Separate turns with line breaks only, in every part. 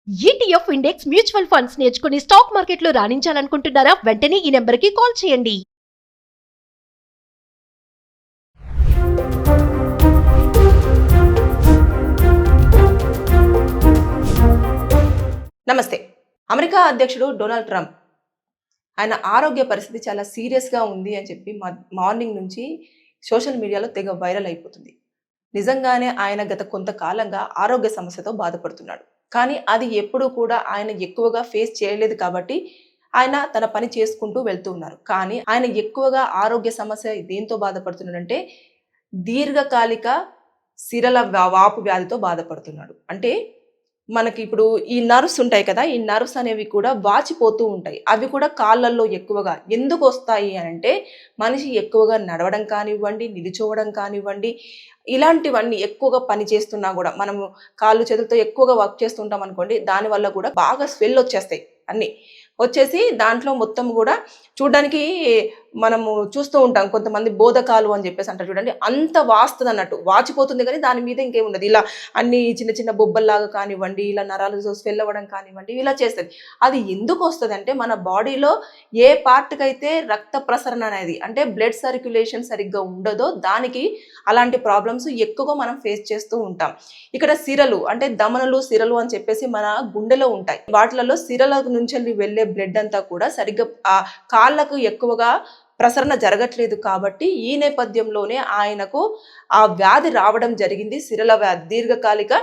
ETF index mutual funds నేర్చుకుని stock మార్కెట్లో రాణించాలనుకుంటున్నారా? వెంటనే ఈ నెంబర్కి కాల్ చేయండి.
నమస్తే. అమెరికా అధ్యక్షుడు డొనాల్డ్ ట్రంప్ ఆయన ఆరోగ్య పరిస్థితి చాలా సీరియస్గా ఉంది అని చెప్పి మార్నింగ్ నుంచి సోషల్ మీడియాలో తెగ వైరల్ అయిపోతుంది. నిజంగానే ఆయన గత కొంతకాలంగా ఆరోగ్య సమస్యతో బాధపడుతున్నాడు. కానీ అది ఎప్పుడూ కూడా ఆయన ఎక్కువగా ఫేస్ చేయలేదు కాబట్టి ఆయన తన పని చేసుకుంటూ వెళ్తూ ఉన్నారు. కానీ ఆయన ఎక్కువగా ఆరోగ్య సమస్య దేంతో బాధపడుతున్నాడంటే దీర్ఘకాలిక సిరల వాపు వ్యాధితో బాధపడుతున్నాడు. అంటే మనకి ఇప్పుడు ఈ నర్వ్స్ ఉంటాయి కదా, ఈ నర్వ్స్ అనేవి కూడా వాచిపోతూ ఉంటాయి. అవి కూడా కాళ్ళల్లో ఎక్కువగా ఎందుకు వస్తాయి అని అంటే మనిషి ఎక్కువగా నడవడం కానివ్వండి, నిలుచోవడం కానివ్వండి, ఇలాంటివన్నీ ఎక్కువగా పని చేస్తున్నా కూడా మనము కాళ్ళు చేతులతో ఎక్కువగా వర్క్ చేస్తుంటాం అనుకోండి, దానివల్ల కూడా బాగా స్వెల్ వచ్చేస్తాయి. అన్నీ వచ్చేసి దాంట్లో మొత్తం కూడా చూడడానికి మనము చూస్తూ ఉంటాం. కొంతమంది బోధకాలు అని చెప్పేసి అంటారు చూడండి, అంత వాస్తుంది అన్నట్టు, వాచిపోతుంది కానీ దాని మీద ఇంకేముండదు. ఇలా అన్ని చిన్న చిన్న బొబ్బల్లాగా కానివ్వండి, ఇలా నరాలు స్వెల్ అవ్వడం కానివ్వండి, ఇలా చేస్తుంది. అది ఎందుకు వస్తుంది అంటే మన బాడీలో ఏ పార్ట్కి అయితే రక్త ప్రసరణ అనేది అంటే బ్లడ్ సర్క్యులేషన్ సరిగ్గా ఉండదో దానికి అలాంటి ప్రాబ్లమ్స్ ఎక్కువగా మనం ఫేస్ చేస్తూ ఉంటాం. ఇక్కడ సిరలు అంటే దమనలు సిరలు అని చెప్పేసి మన గుండెలో ఉంటాయి. వాటిలలో సిరల నుంచి వెళ్ళే బ్లడ్ అంతా కూడా సరిగ్గా ఆ కాళ్ళకు ఎక్కువగా ప్రసరణ జరగట్లేదు. కాబట్టి ఈ నేపథ్యంలోనే ఆయనకు ఆ వ్యాధి రావడం జరిగింది, సిరల వ్యాధి, దీర్ఘకాలిక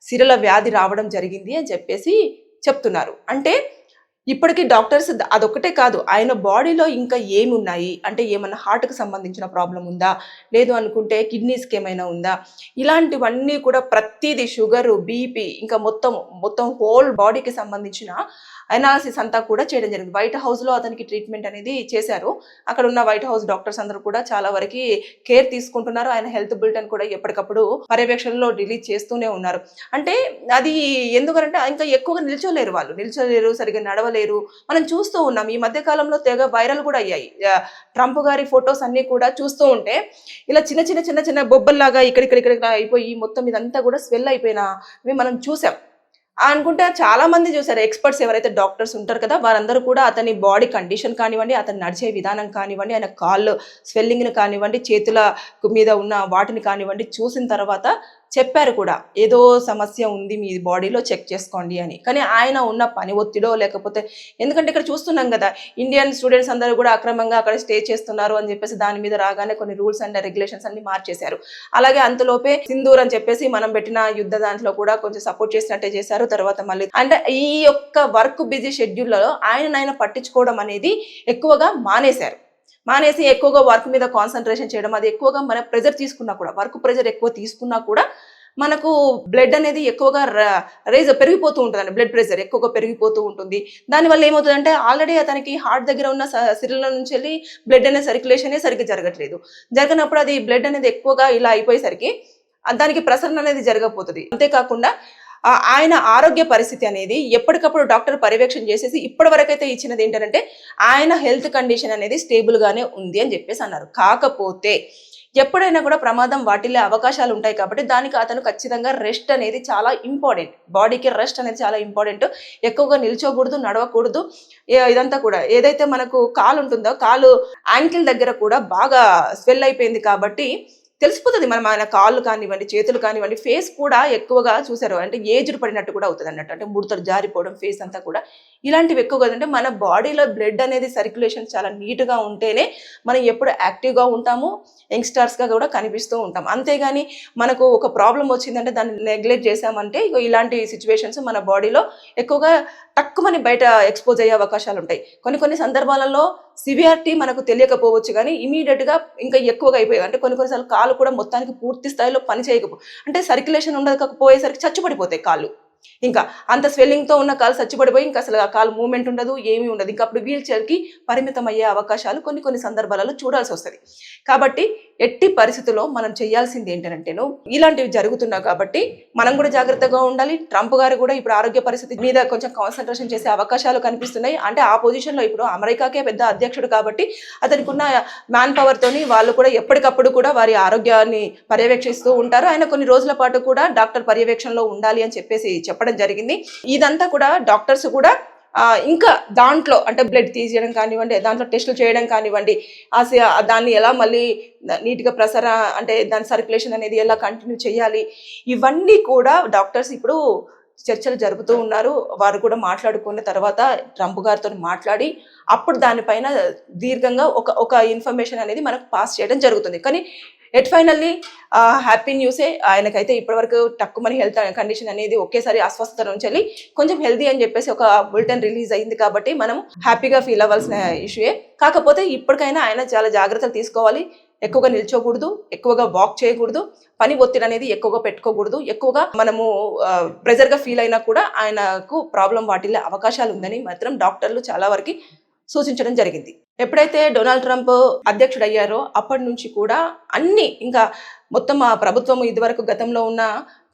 సిరల వ్యాధి రావడం జరిగింది అని చెప్పేసి చెప్తున్నారు. అంటే ఇప్పటికీ డాక్టర్స్ అదొక్కటే కాదు, ఆయన బాడీలో ఇంకా ఏమున్నాయి అంటే ఏమన్నా హార్ట్కి సంబంధించిన ప్రాబ్లం ఉందా, లేదు అనుకుంటే కిడ్నీస్కి ఏమైనా ఉందా, ఇలాంటివన్నీ కూడా ప్రతిదీ షుగరు, బీపీ, ఇంకా మొత్తం హోల్ బాడీకి సంబంధించిన అనాలిసిస్ అంతా కూడా చేయడం జరిగింది. వైట్ హౌస్లో అతనికి ట్రీట్మెంట్ అనేది చేశారు. అక్కడ ఉన్న వైట్ హౌస్ డాక్టర్స్ అందరూ కూడా చాలా వరకు కేర్ తీసుకుంటున్నారు. ఆయన హెల్త్ బులెటిన్ కూడా ఎప్పటికప్పుడు పర్యవేక్షణలో రిలీజ్ చేస్తూనే ఉన్నారు. అంటే అది ఎందుకంటే ఇంకా ఎక్కువగా నిల్చోలేరు, సరిగ్గా నడవలేరు. మనం చూస్తూ ఉన్నాం ఈ మధ్య కాలంలో తెగ వైరల్ కూడా అయ్యాయి. ట్రంప్ గారి ఫొటోస్ అన్ని కూడా చూస్తూ ఉంటే ఇలా చిన్న చిన్న బొబ్బల్లాగా ఇక్కడ అయిపోయి మొత్తం ఇదంతా కూడా స్వెల్ అయిపోయినవి మనం చూసాం. అనుకుంటే చాలా మంది చూసారు. ఎక్స్పర్ట్స్ ఎవరైతే డాక్టర్స్ ఉంటారు కదా, వారందరూ కూడా అతని బాడీ కండిషన్ కానివ్వండి, అతను నడిచే విధానం కానివ్వండి, ఆయన కాళ్ళు స్వెల్లింగ్ని కానివ్వండి, చేతుల మీద ఉన్న వాటిని కానివ్వండి చూసిన తర్వాత చెప్పారు కూడా ఏదో సమస్య ఉంది మీ బాడీలో, చెక్ చేసుకోండి అని. కానీ ఆయన ఉన్న పని ఒత్తిడో లేకపోతే ఎందుకంటే ఇక్కడ చూస్తున్నాం కదా ఇండియన్ స్టూడెంట్స్ అందరూ కూడా అక్రమంగా అక్కడ స్టే చేస్తున్నారు అని చెప్పేసి దాని మీద రాగానే కొన్ని రూల్స్ అండ్ రెగ్యులేషన్స్ అన్ని మార్చేశారు. అలాగే అంతలోపే సింధూర్ అని చెప్పేసి మనం పెట్టిన యుద్ధ దాంట్లో కూడా కొంచెం సపోర్ట్ చేసినట్టే చేశారు. తర్వాత మళ్ళీ అంటే ఈ యొక్క వర్క్ బిజీ షెడ్యూల్లో ఆయన పట్టించుకోవడం అనేది ఎక్కువగా మానేసి ఎక్కువగా వర్క్ మీద కాన్సన్ట్రేషన్ చేయడం, అది ఎక్కువగా మన ప్రెజర్ తీసుకున్నా కూడా, వర్క్ ప్రెజర్ ఎక్కువ తీసుకున్నా కూడా మనకు బ్లడ్ అనేది ఎక్కువగా పెరిగిపోతూ ఉంటుందండి. బ్లడ్ ప్రెషర్ ఎక్కువగా పెరిగిపోతూ ఉంటుంది. దానివల్ల ఏమవుతుందంటే ఆల్రెడీ అతనికి హార్ట్ దగ్గర ఉన్న సిరల నుంచి వెళ్ళి బ్లడ్ అనేది సర్క్యులేషన్ సరిగ్గా జరగనప్పుడు అది బ్లడ్ అనేది ఎక్కువగా ఇలా అయిపోయేసరికి దానికి ప్రసరణ అనేది జరగకపోతుంది. అంతేకాకుండా ఆయన ఆరోగ్య పరిస్థితి అనేది ఎప్పటికప్పుడు డాక్టర్ పర్యవేక్షణ చేసేసి ఇప్పటి వరకైతే ఇచ్చినది ఏంటంటే ఆయన హెల్త్ కండిషన్ అనేది స్టేబుల్గానే ఉంది అని చెప్పేసి అన్నారు. కాకపోతే ఎప్పుడైనా కూడా ప్రమాదం వాటిల్లే అవకాశాలు ఉంటాయి కాబట్టి దానికి అతను ఖచ్చితంగా రెస్ట్ అనేది చాలా ఇంపార్టెంట్. బాడీకి రెస్ట్ అనేది చాలా ఇంపార్టెంట్. ఎక్కువగా నిల్చోకూడదు, నడవకూడదు. ఇదంతా కూడా ఏదైతే మనకు కాలు ఉంటుందో కాలు యాంకిల్ దగ్గర కూడా బాగా స్వెల్ అయిపోయింది కాబట్టి తెలిసిపోతుంది. మనం ఆయన కాళ్ళు కానివ్వండి, చేతులు కానివ్వండి, ఫేస్ కూడా ఎక్కువగా చూసారు అంటే ఏజ్డ్ పడినట్టు కూడా అవుతుంది అన్నట్టు. అంటే ముడతలు జారిపోవడం ఫేస్ అంతా కూడా ఇలాంటివి ఎక్కువగా అంటే మన బాడీలో బ్లడ్ అనేది సర్క్యులేషన్ చాలా నీట్గా ఉంటేనే మనం ఎప్పుడు యాక్టివ్గా ఉంటాము, యంగ్స్టర్స్గా కూడా కనిపిస్తూ ఉంటాం. అంతేగాని మనకు ఒక ప్రాబ్లం వచ్చిందంటే దాన్ని నెగ్లెక్ట్ చేసామంటే ఇలాంటి సిచ్యువేషన్స్ మన బాడీలో ఎక్కువగా తక్కువని బయట ఎక్స్పోజ్ అయ్యే అవకాశాలు ఉంటాయి. కొన్ని సందర్భాలలో సివియారిటీ మనకు తెలియకపోవచ్చు కానీ ఇమీడియట్గా ఇంకా ఎక్కువగా అయిపోయాయి. అంటే కొన్నిసార్లు కాళ్ళు కూడా మొత్తానికి పూర్తి స్థాయిలో పని అంటే సర్క్యులేషన్ ఉండకపోయేసరికి చచ్చుపడిపోతాయి కాళ్ళు. ఇంకా అంత స్వెల్లింగ్తో ఉన్న కాలు చచ్చిపడిపోయి ఇంకా అసలు ఆ కాలు మూమెంట్ ఉండదు, ఏమీ ఉండదు. ఇంకా అప్పుడు వీల్ చైర్కి పరిమితం అయ్యే అవకాశాలు కొన్ని సందర్భాలలో చూడాల్సి వస్తుంది. కాబట్టి ఎట్టి పరిస్థితుల్లో మనం చేయాల్సింది ఏంటంటేను ఇలాంటివి జరుగుతున్నాయి కాబట్టి మనం కూడా జాగ్రత్తగా ఉండాలి. ట్రంప్ గారు కూడా ఇప్పుడు ఆరోగ్య పరిస్థితి మీద కొంచెం కాన్సన్ట్రేషన్ చేసే అవకాశాలు కనిపిస్తున్నాయి. అంటే ఆ పొజిషన్లో ఇప్పుడు అమెరికాకే పెద్ద అధ్యక్షుడు కాబట్టి అతనికి ఉన్న మ్యాన్ పవర్తోని వాళ్ళు కూడా ఎప్పటికప్పుడు కూడా వారి ఆరోగ్యాన్ని పర్యవేక్షిస్తూ ఉంటారు. ఆయన కొన్ని రోజుల పాటు కూడా డాక్టర్ పర్యవేక్షణలో ఉండాలి అని చెప్పేసి చెప్పడం జరిగింది. ఇదంతా కూడా డాక్టర్స్ కూడా ఇంకా దాంట్లో అంటే బ్లడ్ తీసేయడం కానివ్వండి, దాంట్లో టెస్టులు చేయడం కానివ్వండి, దాన్ని ఎలా మళ్ళీ నీట్గా అంటే దాని సర్క్యులేషన్ అనేది ఎలా కంటిన్యూ చేయాలి, ఇవన్నీ కూడా డాక్టర్స్ ఇప్పుడు చర్చలు జరుపుతూ ఉన్నారు. వారు కూడా మాట్లాడుకున్న తర్వాత ట్రంప్ గారితో మాట్లాడి అప్పుడు దానిపైన దీర్ఘంగా ఒక ఇన్ఫర్మేషన్ అనేది మనకు పాస్ చేయడం జరుగుతుంది. కానీ ఫైనల్లీ హ్యాపీ న్యూసే. ఆయనకైతే ఇప్పటివరకు టక్కుమని హెల్త్ కండిషన్ అనేది ఒకేసారి అస్వస్థత నుంచి వెళ్ళి కొంచెం హెల్తీ అని చెప్పేసి ఒక బులెటిన్ రిలీజ్ అయింది కాబట్టి మనం హ్యాపీగా ఫీల్ అవ్వాల్సిన ఇష్యూయే. కాకపోతే ఇప్పటికైనా ఆయన చాలా జాగ్రత్తలు తీసుకోవాలి. ఎక్కువగా నిల్చోకూడదు, ఎక్కువగా వాక్ చేయకూడదు, పని ఒత్తిడి అనేది ఎక్కువగా పెట్టుకోకూడదు. ఎక్కువగా మనము ప్రెజర్గా ఫీల్ అయినా కూడా ఆయనకు ప్రాబ్లం వాటిల్లే అవకాశాలు ఉందని మాత్రం డాక్టర్లు చాలా వరకు సూచించడం జరిగింది. ఎప్పుడైతే డొనాల్డ్ ట్రంప్ అధ్యక్షుడు అయ్యారో అప్పటి నుంచి కూడా అన్ని ఇంకా మొత్తం ఆ ప్రభుత్వం ఇదివరకు గతంలో ఉన్న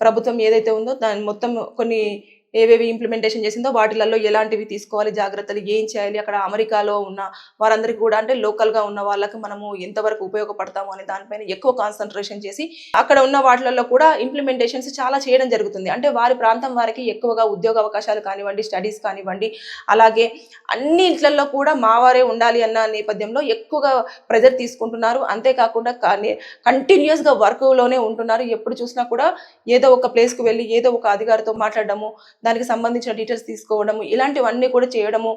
ప్రభుత్వం ఏదైతే ఉందో దాని మొత్తం కొన్ని ఏవేవి ఇంప్లిమెంటేషన్ చేసిందో వాటిలలో ఎలాంటివి తీసుకోవాలి, జాగ్రత్తలు ఏం చేయాలి, అక్కడ అమెరికాలో ఉన్న వారందరికీ కూడా అంటే లోకల్గా ఉన్న వాళ్ళకి మనము ఎంతవరకు ఉపయోగపడతాము అనే దానిపైన ఎక్కువ కాన్సన్ట్రేషన్ చేసి అక్కడ ఉన్న వాటిలలో కూడా ఇంప్లిమెంటేషన్స్ చాలా చేయడం జరుగుతుంది. అంటే వారి ప్రాంతం వారికి ఎక్కువగా ఉద్యోగ అవకాశాలు కానివ్వండి, స్టడీస్ కానివ్వండి, అలాగే అన్ని ఇంట్లలో కూడా మావారే ఉండాలి అన్న నేపథ్యంలో ఎక్కువగా ప్రెజర్ తీసుకుంటున్నారు. అంతేకాకుండా కంటిన్యూస్గా వర్క్లోనే ఉంటున్నారు. ఎప్పుడు చూసినా కూడా ఏదో ఒక ప్లేస్కి వెళ్ళి ఏదో ఒక అధికారితో మాట్లాడడము, దానికి సంబంధించిన డీటెయిల్స్ తీసుకోవడము, ఇలాంటివన్నీ కూడా చేయడము.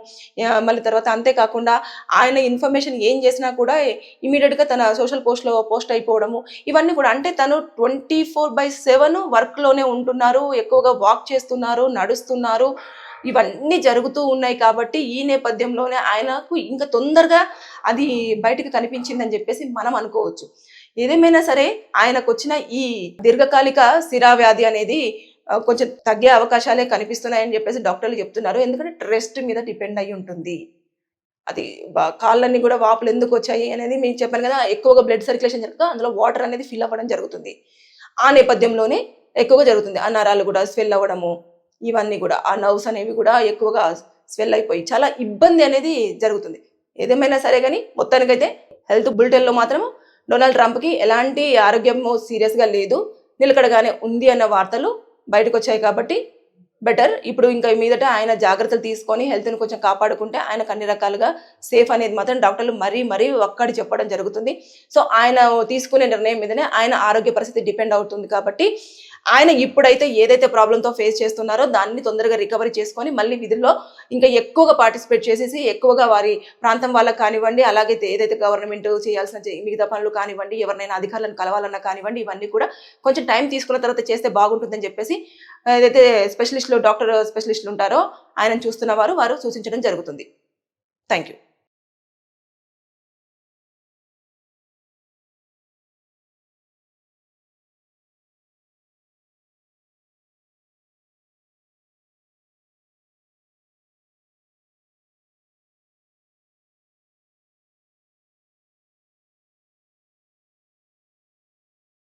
మళ్ళీ తర్వాత అంతేకాకుండా ఆయన ఇన్ఫర్మేషన్ ఏం చేసినా కూడా ఇమీడియట్గా తన సోషల్ పోస్ట్లో పోస్ట్ అయిపోవడము, ఇవన్నీ కూడా అంటే తను 24/7 వర్క్లోనే ఉంటున్నారు, ఎక్కువగా వాక్ చేస్తున్నారు, నడుస్తున్నారు, ఇవన్నీ జరుగుతూ ఉన్నాయి. కాబట్టి ఈ నేపథ్యంలోనే ఆయనకు ఇంకా తొందరగా అది బయటకు కనిపించిందని చెప్పేసి మనం అనుకోవచ్చు. ఏదేమైనా సరే ఆయనకు వచ్చిన ఈ దీర్ఘకాలిక సిరా వ్యాధి అనేది కొంచెం తగ్గే అవకాశాలే కనిపిస్తున్నాయని చెప్పేసి డాక్టర్లు చెప్తున్నారు. ఎందుకంటే రెస్ట్ మీద డిపెండ్ అయి ఉంటుంది. అది కాళ్ళన్నీ కూడా వాపులు ఎందుకు వచ్చాయి అనేది మీకు చెప్పాను కదా, ఎక్కువగా బ్లడ్ సర్క్యులేషన్ జరుగుతుంది, అందులో వాటర్ అనేది ఫిల్ అవ్వడం జరుగుతుంది. ఆ నేపథ్యంలోనే ఎక్కువగా జరుగుతుంది. ఆ నరాలు కూడా స్వెల్ అవ్వడము, ఇవన్నీ కూడా ఆ నర్వ్స్ అనేవి కూడా ఎక్కువగా స్వెల్ అయిపోయి చాలా ఇబ్బంది అనేది జరుగుతుంది. ఏదేమైనా సరే కానీ మొత్తానికైతే హెల్త్ బులెటిన్లో మాత్రం డొనాల్డ్ ట్రంప్కి ఎలాంటి ఆరోగ్యము సీరియస్గా లేదు, నిలకడగానే ఉంది అన్న వార్తలు బయటకు వచ్చాయి. కాబట్టి బెటర్. ఇప్పుడు ఇంకా మీదట ఆయన జాగ్రత్తలు తీసుకొని హెల్త్ని కొంచెం కాపాడుకుంటే ఆయనకు అన్ని రకాలుగా సేఫ్ అనేది మాత్రం డాక్టర్లు మరీ ఒక్కడి చెప్పడం జరుగుతుంది. సో ఆయన తీసుకునే నిర్ణయం మీదనే ఆయన ఆరోగ్య పరిస్థితి డిపెండ్ అవుతుంది. కాబట్టి ఆయన ఇప్పుడైతే ఏదైతే ప్రాబ్లంతో ఫేస్ చేస్తున్నారో దాన్ని తొందరగా రికవరీ చేసుకొని మళ్ళీ విధుల్లో ఇంకా ఎక్కువగా పార్టిసిపేట్ చేసేసి ఎక్కువగా వారి ప్రాంతం వాళ్ళకి కానివ్వండి, అలాగే ఏదైతే గవర్నమెంట్ చేయాల్సిన మిగతా పనులు కానివ్వండి, ఎవరినైనా అధికారులను కలవాలన్నా కానివ్వండి, ఇవన్నీ కూడా కొంచెం టైం తీసుకున్న తర్వాత చేస్తే బాగుంటుందని చెప్పేసి ఏదైతే డాక్టర్ స్పెషలిస్టులు ఉంటారో ఆయనను చూస్తున్న వారు సూచించడం జరుగుతుంది. Thank you.